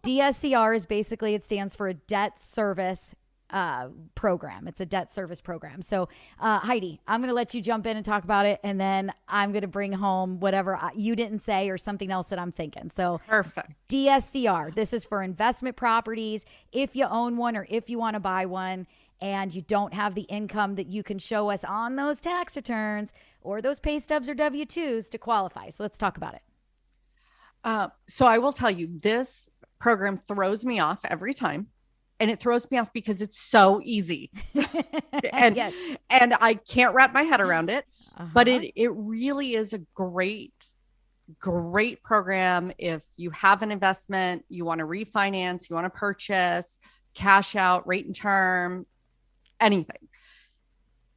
DSCR is basically, it stands for a debt service program. It's a debt service program. So Heidi, I'm going to let you jump in and talk about it, and then I'm going to bring home whatever you didn't say or something else that I'm thinking. So perfect. DSCR, this is for investment properties. If you own one or if you want to buy one and you don't have the income that you can show us on those tax returns or those pay stubs or W-2s to qualify. So let's talk about it. So I will tell you, this program throws me off every time. And it throws me off because it's so easy. and Yes. and I can't wrap my head around it. But it really is a great program. If you have an investment, you want to refinance, you want to purchase, cash out, rate and term, anything.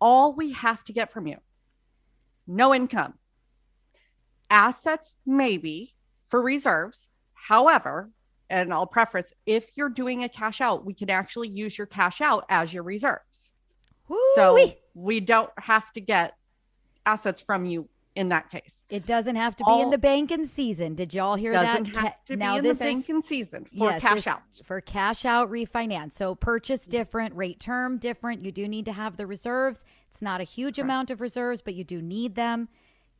All we have to get from you, no income. Assets, maybe, for reserves. However, and I'll preface, if you're doing a cash out, we can actually use your cash out as your reserves. Woo-wee. So we don't have to get assets from you in that case. It doesn't have to be in the banking season. Did y'all hear that? Doesn't have to be in the banking season for cash out. For cash out refinance. So purchase different, rate term different. You do need to have the reserves. It's not a huge amount of reserves, but you do need them.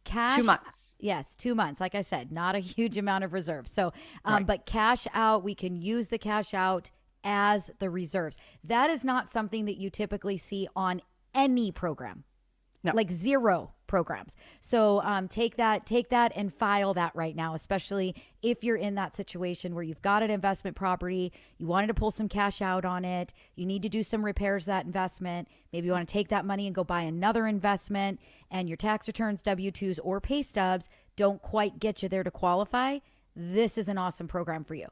Cash 2 months. Yes, 2 months. Like I said, not a huge amount of reserves. So, but cash out, we can use the cash out as the reserves. That is not something that you typically see on any program. No. Like zero programs. So take that and file that right now, especially if you're in that situation where you've got an investment property, you wanted to pull some cash out on it, you need to do some repairs to that investment, maybe you want to take that money and go buy another investment, and your tax returns, W-2s, or pay stubs don't quite get you there to qualify. This is an awesome program for you.